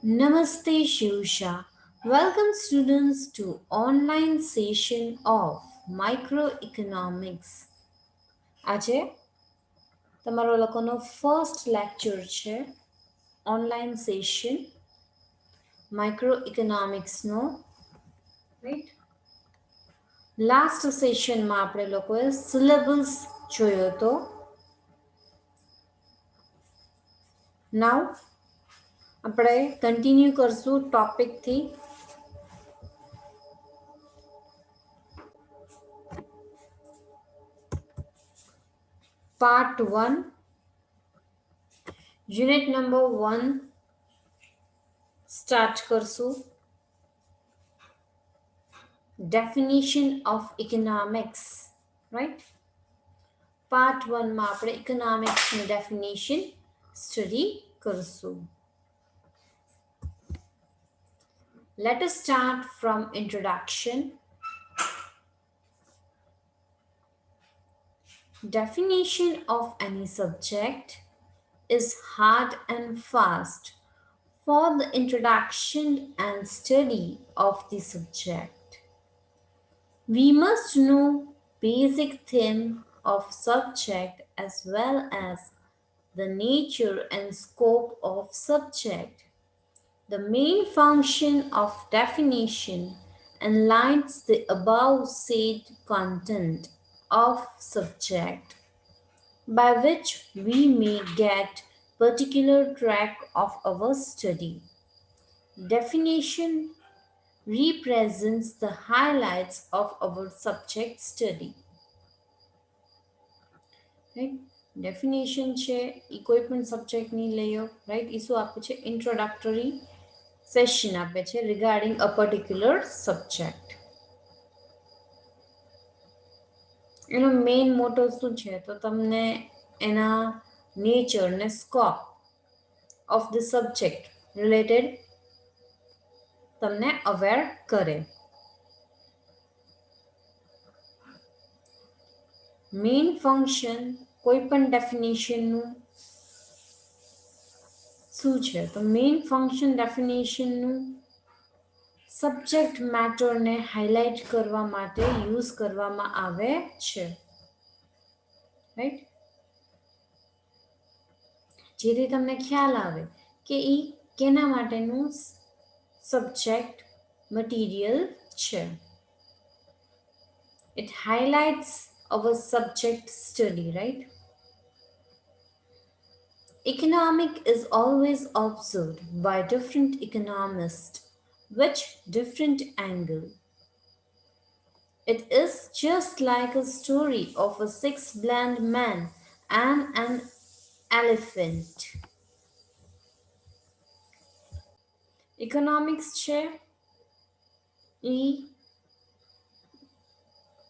Namaste Shivsha. Welcome students to online session of microeconomics. આજે તમારો લોકોનો ફર્સ્ટ લેક્ચર છે ઓનલાઈન સેશન માઇક્રોઇકોનોમિક્સનો, રાઈટ? લાસ્ટ સેશનમાં આપણે લોકોએ સિલેબસ જોયો હતો. નાવ આપણે કન્ટિન્યુ કરશું ટોપિકથી. પાર્ટ 1, યુનિટ નંબર 1 સ્ટાર્ટ કરશું. Definition of economics, right? Part 1 માં આપણે economics ની definition study કરશું. Let us start from introduction. Definition of any subject is hard and fast for the introduction and study of the subject. We must know basic theme of subject as well as the nature and scope of subject. The main function of definition enlightens the above said content of subject, by which we may get particular track of our study. Definition represents the highlights of our subject study. Right? Definition છે એ કોઈ પણ સબ્જેક્ટની લઈઓ, right? એ શું આપે છે? Introductory session આપે છે regarding અ particular subject. એનો main મોટો શું છે? તો તમને એના નેચર ને scope of the subject related તમને અવેર કરે. મેઇન ફંક્શન કોઈ પણ ડેફિનેશનનું શું છે? તો મેઇન ફંક્શન ડેફિનેશનનું સબ્જેક્ટ મેટરને હાઇલાઇટ કરવા માટે યુઝ કરવામાં આવે છે, રાઈટ? જેથી તમને ખ્યાલ આવે કે એ કેના માટેનું સબ્જેક્ટ મટીરિયલ છે. It highlights our subject study, right? Economic is always observed by different economists with different angle. It is just like a story of a six-blind man and an elephant. Economics છે એ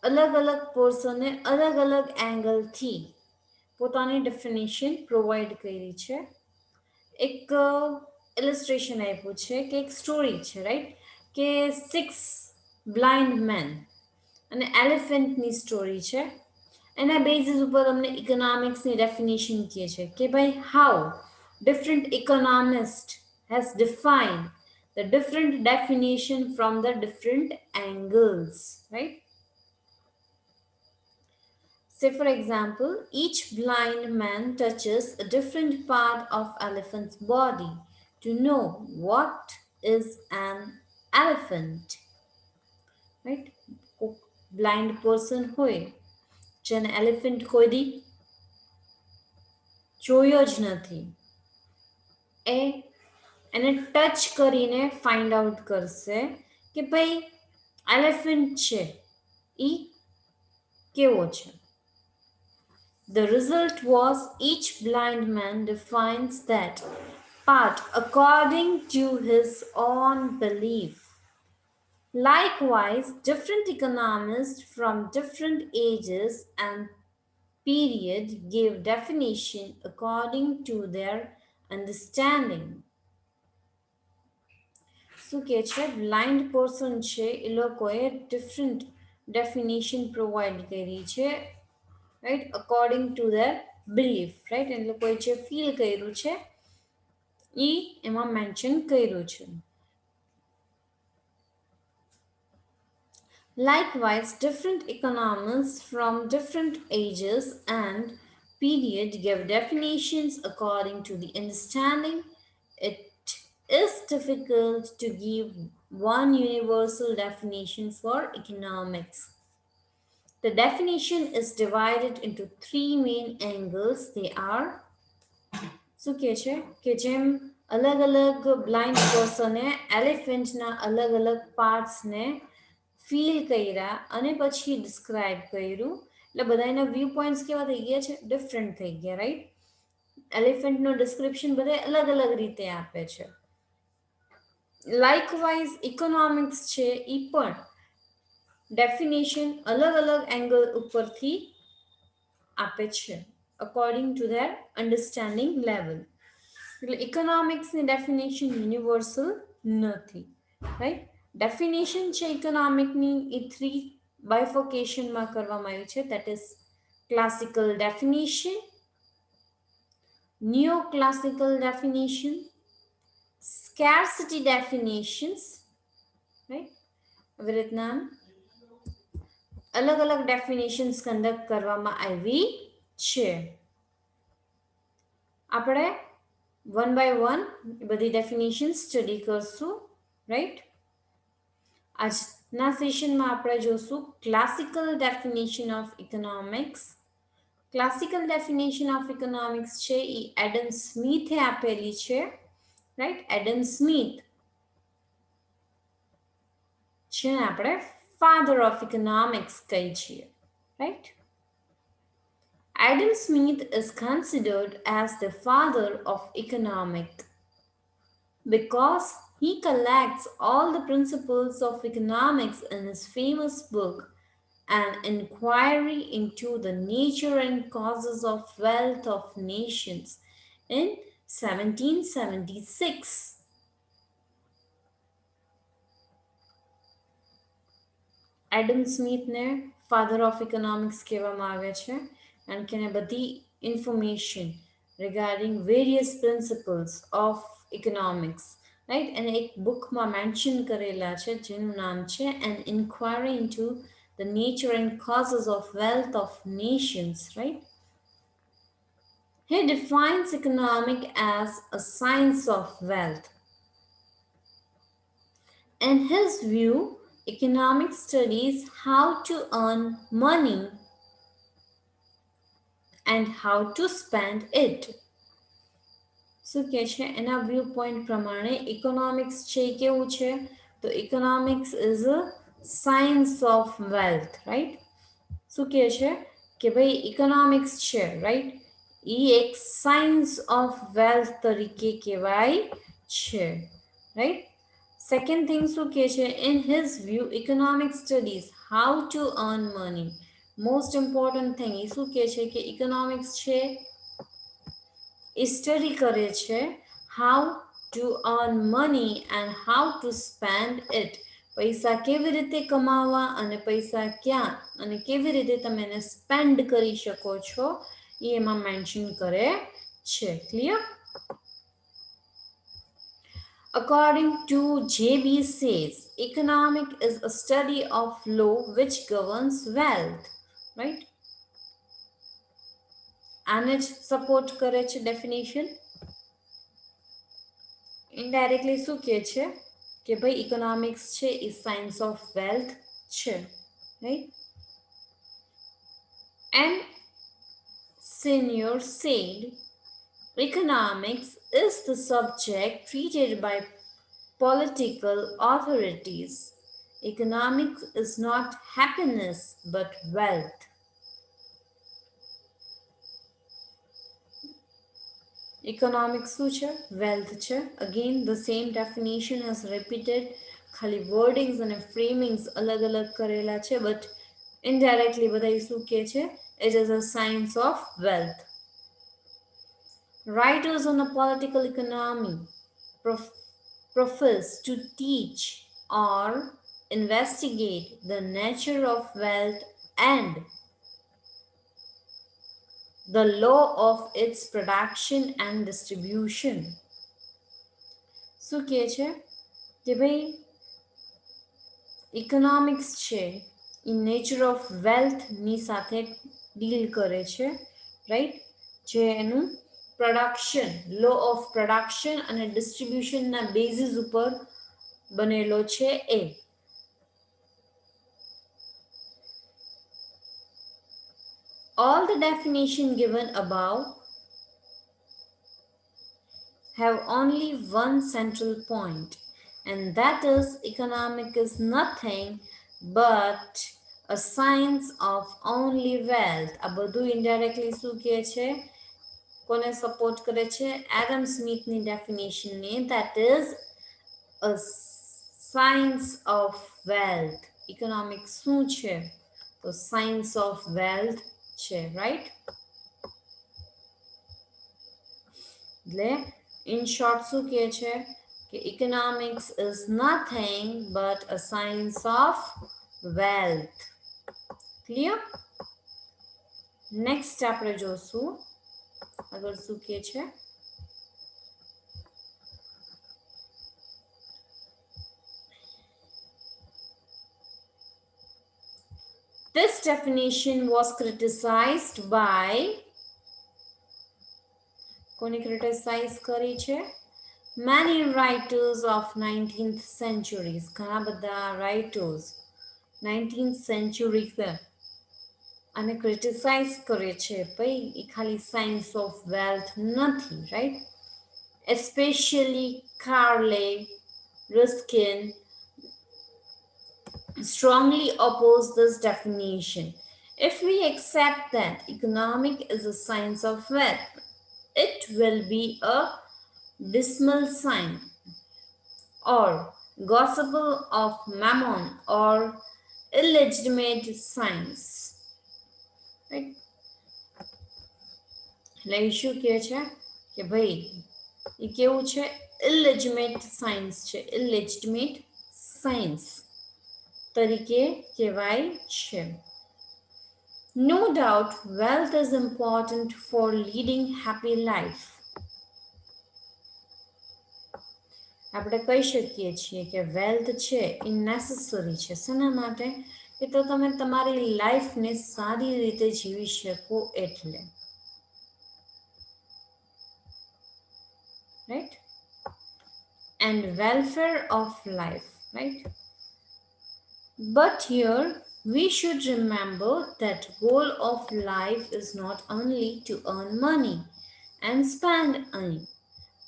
અલગ અલગ પર્સને અલગ અલગ એંગલથી પોતાની definition provide કરી છે. એક ઇલસ્ટ્રેશન આપ્યું છે કે એક સ્ટોરી છે, રાઈટ? કે 6 બ્લાઇન્ડ મેન અને એલિફન્ટની સ્ટોરી છે. એના બેઝિસ ઉપર તમને ઇકોનોમિક્સની ડેફિનેશન કહે છે કે ભાઈ how different economist has defined the different definition from the different angles, right? Say for example, each blind man touches a different part of elephant's body to know what is an elephant, right? Blind person hoy જેને elephant કોઈ દી જોયો જ નથી, એને touch કરીને find out કરશે કે ભાઈ એલિફન્ટ છે એ કેવો છે. The result was each blind man defines that part according to his own belief. Likewise, different economists from different ages and period gave definition according to their understanding. શું કહે છે? Blind person છે એ લોકોએ different definition provide કરી છે, right? According to their belief, right? એ લોકોએ જે ફીલ કર્યું છે એ એમાં મેન્શન કર્યું છે. Likewise, different economists from different ages and period give definitions according to the understanding. It is difficult to give one universal definition for economics. The definition is divided into three main angles. They are શું કહે છે કે જેમ અલગ અલગ blind પર્સને એલિફન્ટના અલગ અલગ પાર્ટ્સને feel કર્યા અને પછી ડિસ્ક્રાઇબ કર્યું એટલે બધાના વ્યૂ પોઈન્ટ્સ કેવા થઈ ગયા છે ડિફરન્ટ થઈ ગયા રાઈટ એલિફન્ટનું ડિસ્ક્રિપ્શન બધા અલગ અલગ રીતે આપે છે લાઇકવાઇઝ ઇકોનોમિક્સ છે એ પણ ડેફિનેશન અલગ અલગ એંગલ ઉપરથી આપે છે according to there understanding level એટલે ઇકોનોમિક્સની ડેફિનેશન યુનિવર્સલ નથી રાઈટ ડેફિનેશન છે ઇકોનોમિકની એ થ્રી બાયફોકેશનમાં કરવામાં આવ્યું છે that is classical definition neoclassical definition scarcity definitions right આવી રીતના અલગ અલગ ડેફિનેશન્સ કન્ડક્ટ કરવામાં આવી છે આપણે વન બાય વન બધી ડેફિનેશન સ્ટડી કરશું રાઈટ આજના સેશનમાં આપણે જોશું classical definition of economics classical definition of economics છે એ એડમ સ્મિથે આપેલી છે રાઈટ એડમ સ્મિથ છે ને આપણે ફાધર ઓફ ઇકોનોમિક્સ કહીએ છીએ right Adam Smith is considered as the father of economics because he collects all the principles of economics in his famous book, An Inquiry into the Nature and Causes of Wealth of Nations, in 1776. Adam સ્મિથને father of economics કહેવામાં આવે છે કારણ કે એને બધી information regarding various principles of economics right એને એક બુકમાં મેન્શન કરેલા છે જેનું નામ છે an inquiry into the nature and causes of wealth of nations right He defines economic as a science of wealth. In his view, economics studies how to earn money and how to spend it. શું કહે છે એના view point પ્રમાણે economics છે કેવું છે તો economics is a science of wealth right શું કહે છે કે ભાઈ ઇકોનોમિક્સ છે રાઈટ એ એક સાયન્સ ઓફ વેલ્થ તરીકે કહેવાય છે રાઈટ સેકન્ડ થિંગ શું કહે છે in his view economic studies how to earn money most important thing એ શું કહે છે કે ઇકોનોમિક્સ છે એ સ્ટડી કરે છે how to earn money and how to spend it પૈસા કેવી રીતે કમાવવા અને પૈસા ક્યાં અને કેવી રીતે તમે એને સ્પેન્ડ કરી શકો છો એ એમાં મેન્શન કરે છે clear According to J.B. says, economic is a study of law which governs wealth, right? આને જ સપોર્ટ કરે છે ડેફિનેશન ઇનડાયરેક્ટલી શું કહે છે કે ભાઈ ઇકોનોમિક્સ છે એ સાયન્સ ઓફ વેલ્થ છે right and senior said economics is the subject treated by political authorities. Economics is not happiness but wealth. Economics શું છે wealth છે again the same definition is repeated ખાલી wordings અને framings અલગ અલગ કરેલા છે but indirectly બધા શું કહે છે it is a science of wealth. Writers on a political economy profess to teach or investigate the nature of wealth and the law of its production and distribution. શું કહે છે કે ભાઈ ઇકોનોમિક્સ છે એ નેચર ઓફ વેલ્થની સાથે deal કરે છે, right? જે એનું પ્રોડક્શન, લો ઓફ પ્રોડક્શન અને ડિસ્ટ્રીબ્યુશનના બેઝિસ ઉપર બનેલો છે એ. All the definition given above have only one central point, and that is economic is nothing but a science of only wealth. આ બધું ઇનડાયરેક્ટલી શું કહે છે, કોને સપોર્ટ કરે છે? એડમ સ્મિથની ડેફિનેશનને, that is a science of wealth. Economics શું છે? તો સાયન્સ ઓફ વેલ્થ છે, રાઈટ? એટલે ઇન શોર્ટ શું કહે છે કે economics is nothing but a science of wealth. Clear? Next આપણે જોશું આગળ શું કહે છે. This definition was criticized by, કોને ક્રિટિસાઇઝ કરી છે? Many writers of 19th centuries. ઘણા બધા રાઇટર્સ 19th century અને ક્રિટિસાઇઝ કરે છે ભાઈ એ ખાલી સાયન્સ ઓફ વેલ્થ નથી, right? Especially Carlyle, Ruskin strongly oppose this definition. If we accept that economic is a science of wealth, it will be a dismal sign or gospel of mammon or illegitimate science. Right? એટલે શું કહે છે કે ભાઈ એ કેવું છે? ઇલેજિટિમેટ science છે, ઇલેજિટિમેટ science તરીકે કહેવાય છે. No doubt wealth is important for leading happy life. આપણે કહી શકીએ છીએ કે વેલ્થ છે એ નેસેસરી છે. શેના માટે? કે તો તમે તમારી લાઈફને સારી રીતે જીવી શકો એટલે, right? And welfare of life, right? But here we should remember that goal of life is not only to earn money and spend money.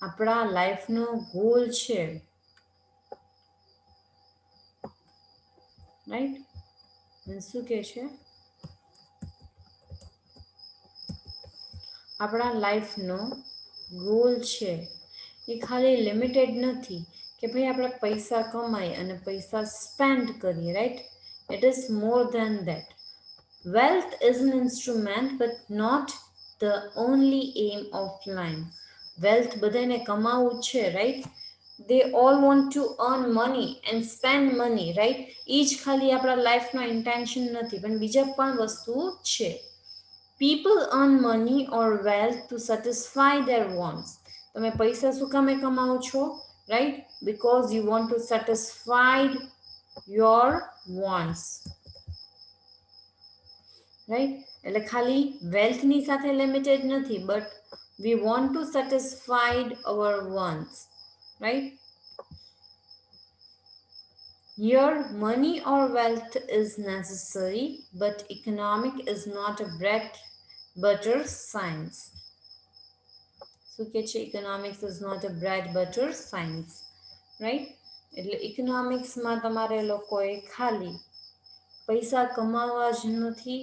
આપણા લાઈફનો ગોલ છે, રાઈટ? શું કહે છે? આપણા લાઈફનો ગોલ છે એ ખાલી લિમિટેડ નથી કે ભાઈ આપણે પૈસા કમાઈ અને પૈસા સ્પેન્ડ કરીએ, right? It is more than that. Wealth is an instrument but not the only aim of life. Wealth બધાને કમાવું છે, right? they all want to earn money and spend money, right? એ જ ખાલી આપણા લાઈફનો ઇન્ટેન્શન નથી, પણ બીજા પણ વસ્તુ છે. People earn money or wealth to satisfy their wants. તમે પૈસા શું કામે કમાવો છો? Right? Because you want to satisfy your wants. Right? એટલે ખાલી વેલ્થની સાથે લિમિટેડ નથી, but we want to satisfy our wants. Right? Here, money or wealth is necessary, but economic is not a bread butter science. શું કે છે? economics is not a bread butter science, right? એટલે ઇકોનોમિક્સમાં તમારે લોકોએ ખાલી પૈસા કમાવા જ નથી,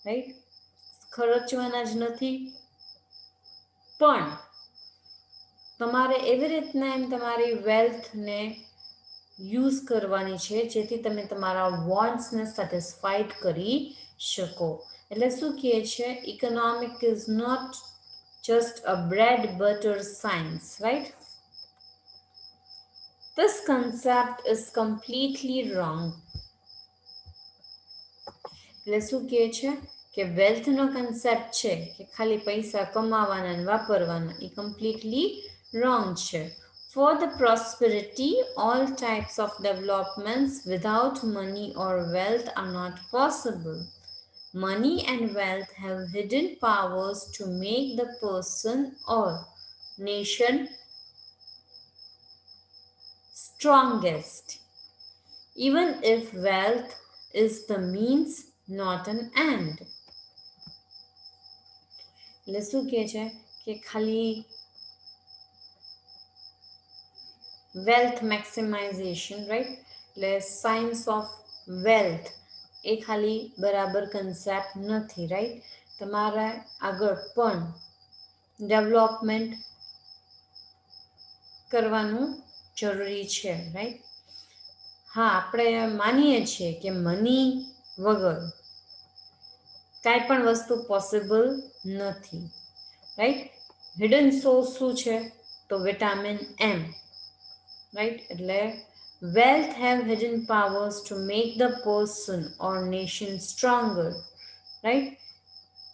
રાઈટ? ખર્ચવાના જ નથી, પણ તમારે એવી રીતના એમ તમારી વેલ્થને યુઝ કરવાની છે જેથી તમે તમારા વોન્ટ્સને સેટિસ્ફાઈડ કરી શકો. એટલે શું કહે છે? Economic is not just a bread butter science, right? This concept is completely wrong. એટલે શું કહે છે કે વેલ્થનો કન્સેપ્ટ છે કે ખાલી પૈસા કમાવાના અને વાપરવાના, એ કમ્પ્લીટલી રોંગ છે. For the prosperity, all types of developments without money or wealth are not possible. Money and wealth have hidden powers to make the person or nation strongest, even if wealth is the means, not an end. એટલે શું કહે છે કે ખાલી wealth મેક્સિમાઇઝેશન, right? એટલે science of wealth એ ખાલી બરાબર concept નથી, રાઈટ? તમારે આગળ પણ ડેવલપમેન્ટ કરવાનું જરૂરી છે, રાઈટ? હા, આપણે માનીએ છીએ કે મની વગર કાંઈ પણ વસ્તુ પોસિબલ નથી, રાઈટ? હિડન સોર્સ શું છે? તો વિટામિન એમ, રાઈટ? એટલે wealth have hidden powers to make the person or nation stronger, right?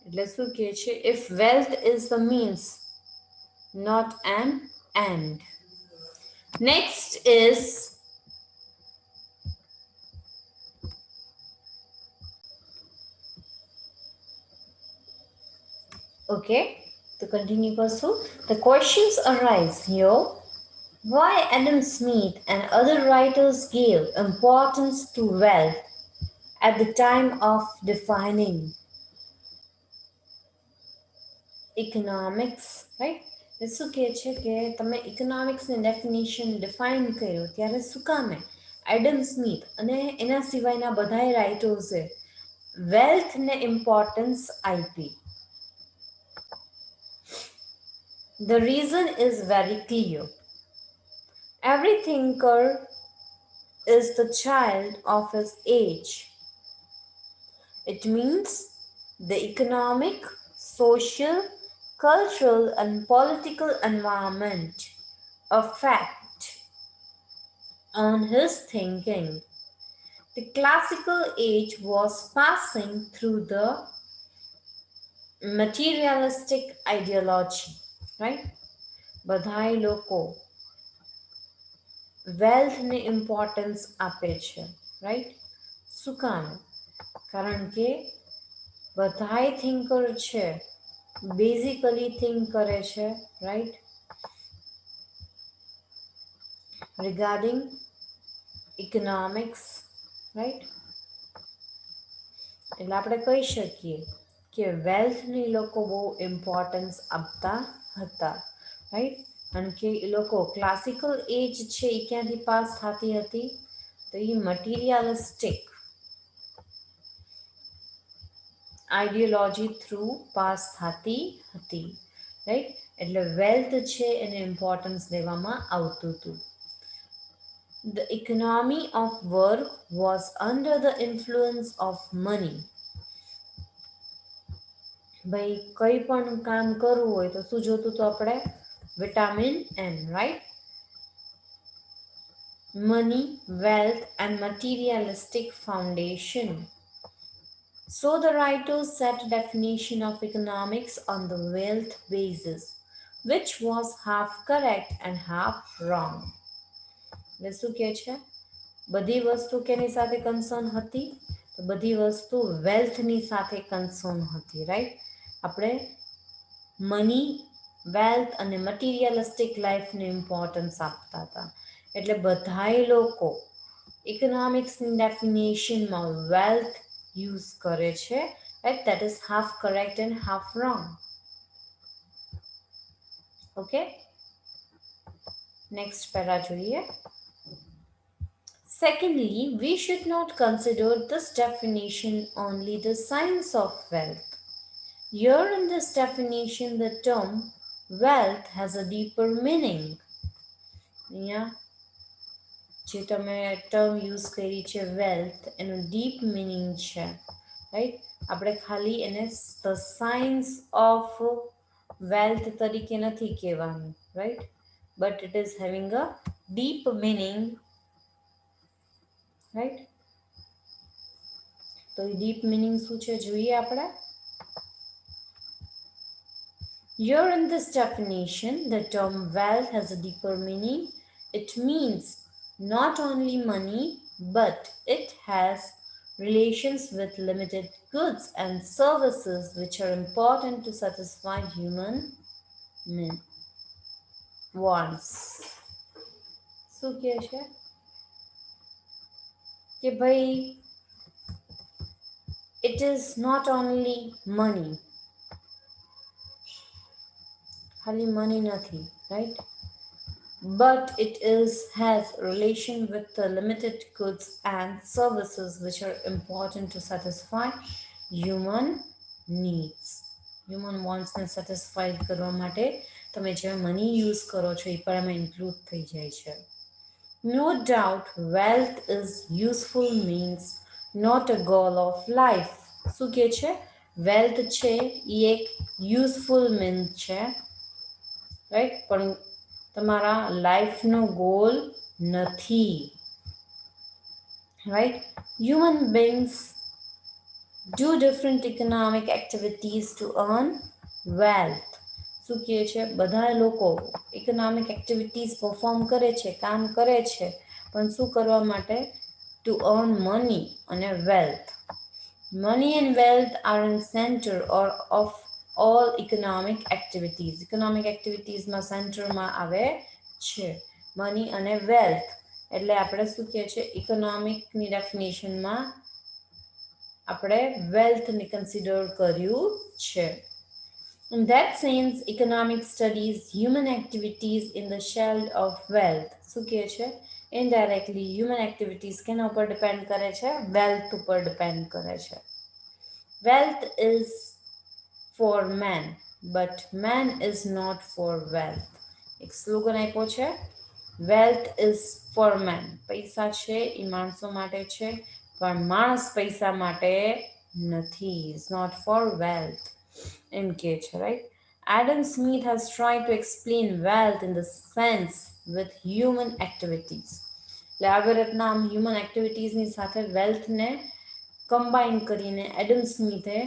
એટલે શું કહે છે? If wealth is the means, not an end. Next is okay, to continue કરશું. The questions arise here. Why Adam Smith and other writers gave importance to wealth at the time of defining economics, right? એ શું કહે છે કે તમે ઇકોનોમિક્સની definition define કર્યું ત્યારે શું કામે એડમ સ્મિથ અને એના સિવાયના બધાય રાઇટર્સે વેલ્થને ઇમ્પોર્ટન્સ આપી? The reason is very clear. Every thinker is the child of his age. It means the economic, social, cultural, and political environment affect on his thinking. The classical age was passing through the materialistic ideology, right? બધાય લોકો વેલ્થને importance આપે છે, right? શું કામ? કારણ કે બધાય thinker છે બેઝિકલી થિંક કરે છે, રાઈટ, રિગાર્ડિંગ ઇકોનોમિક્સ, રાઈટ? એટલે આપણે કહી શકીએ કે વેલ્થની લોકો બહુ ઇમ્પોર્ટન્સ આપતા હતા, રાઈટ? કારણ કે એ લોકો ક્લાસિકલ એજ છે એ ક્યાંથી પાસ થતી હતી? તો એ મટીરિયાલિસ્ટિક આઈડિયોલોજી થ્રુ પાસ થતી હતી, રાઈટ? એટલે વેલ્થ છે એને ઇમ્પોર્ટન્સ દેવામાં આવતું હતું. The economy of work was under the influence of money. ભાઈ કઈ પણ કામ કરવું હોય તો શું જોતું તો આપણે? Vitamin M, right? Money, wealth, and materialistic foundation. So the writers set a definition of economics on the wealth basis, which was half correct and half wrong. એટલે શું કહે છે? બધી વસ્તુ કેની સાથે કન્સર્ન હતી? તો બધી વસ્તુ વેલ્થની સાથે કન્સર્ન હતી, રાઈટ? આપણે મની, વેલ્થ અને મટીરિયલિસ્ટિક લાઈફને ઇમ્પોર્ટન્સ આપતા હતા. એટલે બધાય લોકો ઇકોનોમિક્સની ડેફિનેશનમાં વેલ્થ યુઝ કરે છે, right? That is half correct and half wrong. Okay, next para જોઈએ. Secondly, we should not consider this definition only the science of wealth. Here in this definition, the term wealth has a deeper meaning. Yeah, જે તમે term use કરી છે wealth, એનું deep meaning છે, right? આપણે ખાલી એને ધ સાયન્સ ઓફ વેલ્થ તરીકે નથી કહેવાનું, right? But it is having a deep meaning, right? તો એ ડીપ મિનિંગ શું છે જોઈએ આપણે. Here in this definition, the term wealth has a deeper meaning. It means not only money, but it has relations with limited goods and services which are important to satisfy human wants. શું કહે છે કે ભાઈ it is not only money, ખાલી money નથી, right? But it is has relation with the limited goods and services which are important to satisfy human needs. Human wants ને satisfy કરવા માટે તમે જે મની યુઝ કરો છો એ પણ એમાં ઇન્ક્લુડ થઈ જાય છે. No doubt wealth is useful means not a goal of life. શું કે છે? વેલ્થ છે એ એક યુઝફુલ મીન્સ છે, રાઈટ? પણ તમારા લાઈફનો ગોલ નથી, right? Human beings do different economic activities to earn wealth. શું કહે છે? બધા લોકો ઇકોનોમિક એક્ટિવિટીઝ પરફોર્મ કરે છે, કામ કરે છે, પણ શું કરવા માટે? ટુ અર્ન મની અને wealth. Money and wealth are in center or of all economic activities. Economic activities માં સેન્ટરમાં આવે છે મની અને વેલ્થ. એટલે આપણે શું કહે છે? ઇકોનોમિકની ડેફિનેશનમાં આપણે વેલ્થને કન્સિડર કર્યું છે. In that sense, economic studies human activities in the shell of wealth. શું કહે છે? Indirectly human activities કેના ઉપર ડિપેન્ડ કરે છે? વેલ્થ ઉપર ડિપેન્ડ કરે છે. Wealth is for man, but man is not for wealth. એક સ્લોગન આપ્યો છે, વેલ્થ ઇઝ ફોર મેન. પૈસા છે એ માણસો માટે છે, પણ માણસ પૈસા માટે નથી. ઇઝ નોટ ફોર વેલ્થ એમ કે છે, right? Adam Smith has tried to explain wealth in the sense with human activities. એટલે આવી રીતના આમ હ્યુમન એક્ટિવિટીઝની સાથે વેલ્થને કમ્બાઈન કરીને એડમ સ્મિથે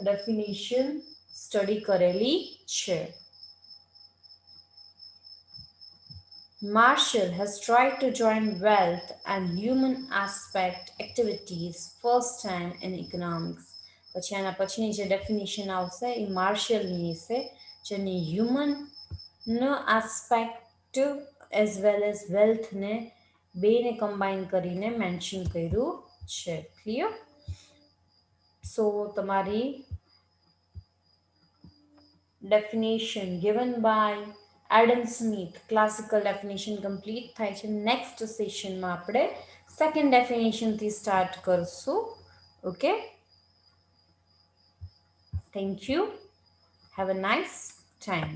ડેફિનેશન સ્ટડી કરેલી છે. Marshall has tried to join wealth and human aspect activities first time in economics. પછી આના પછીની જે ડેફિનેશન આવશે એ માર્શલની હશે, જેની હ્યુમનનો આસ્પેક્ટ એઝ વેલ એઝ વેલ્થને બેને કમ્બાઈન કરીને મેન્શન કર્યું છે. ક્લિયર? સો તમારી definition given by Adam Smith, classical definition complete થાય છે. નેક્સ્ટ સેશનમાં આપણે સેકન્ડ ડેફિનેશનથી સ્ટાર્ટ કરશું. Okay, thank you. Have a nice time.